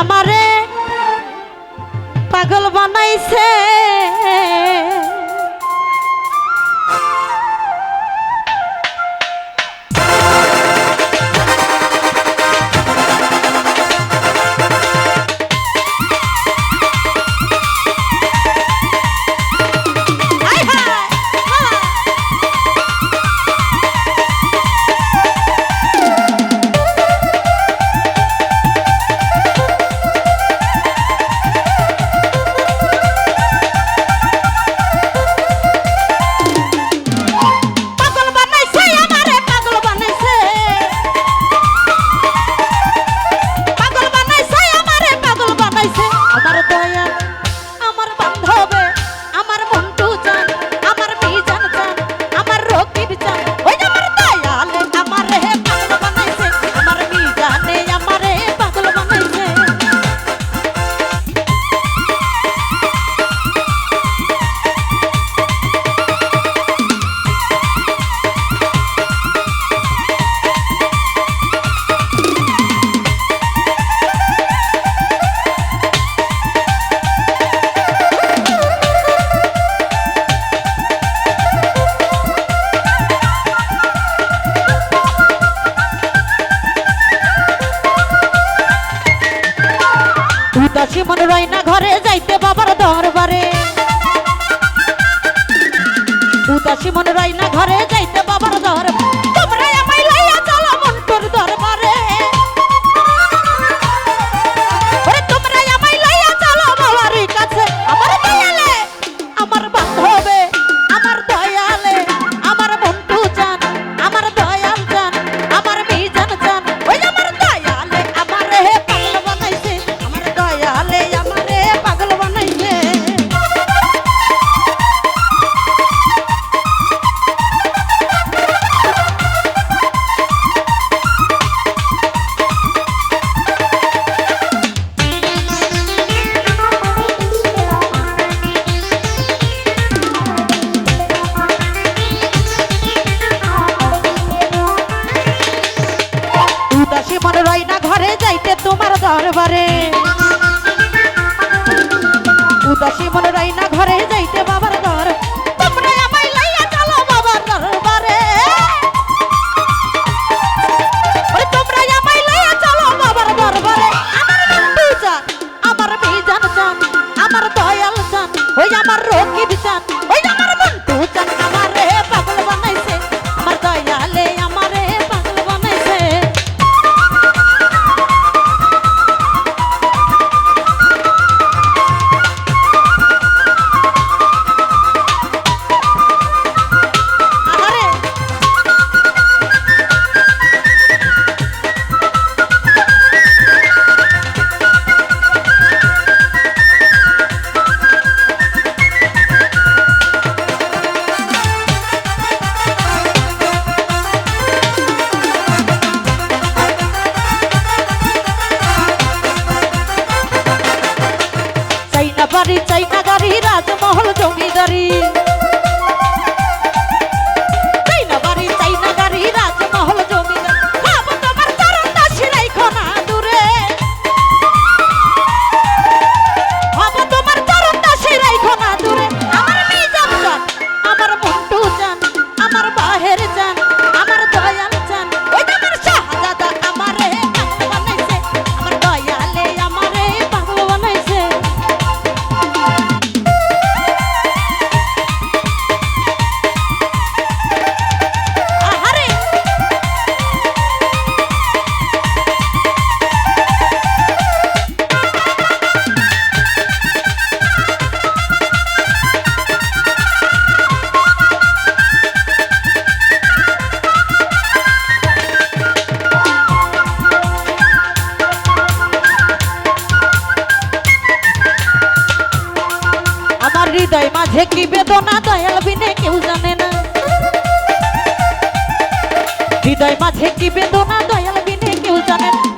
আমারে পাগল বানাইছে উদাসী মন রয় না ঘরে যাইতে বাবার দরবারে উদাসী মন রয় না ঘরে যাইতে বাবার দরবারে তোমরা আমায় লইয়া চলো মন্টুর দরবারে ওরে তোমরা আমায় লইয়া চলো বাবার কাছে আমার দয়ালে আমার বান্ধবে আমার দয়ালে আমার মন্টু জান আমার দয়াল জান আমার মিজান জান ওই আমার দয়ালে আমারে পাগল বানাইছে আমার দয়ালে আমারে পাগল বানাইছে উদাসী মন রয় না ঘরে যাইতে তোমার দরবারে উদাসী মন রয় না ঘরে যাইতে বাবার দর তোমরা আমায় লইয়া চলো বাবার দরবারে ওই তোমরা আমায় লইয়া চলো বাবার দরবারে আমার মন্টু জান আমার মিজান জান আমার দয়াল জান ওই আমার রকিব জান ওই আমার মন্টু জান আমারে পাগল বানাইছে আমার দয়ালে আমারে পাগল বানাইছে বাড়ি চাইনা গাড়ি রাজমহল জমিদারি চাইনা বাড়ি চাইনা গাড়ি রাজমহল জমিদারি ভাবো তোমার চরণ দাসী রাইখো না দূরে ভাবো তোমার চরণ দাসী রাইখো না দূরে আমার মিজান জান আমার মন্টু জান আমার বাহের জান আমার দয়াল জান ওই আমার শাহজাদা আমারে পাগল বানাইছে আমার দয়ালে আমারে পাগল বানাইছে হৃদয় মাঝে কি বেদনা দয়াল বিনে কেউ জানে না হৃদয় মাঝে কি বেদনা দয়াল বিনে কেউ জানে না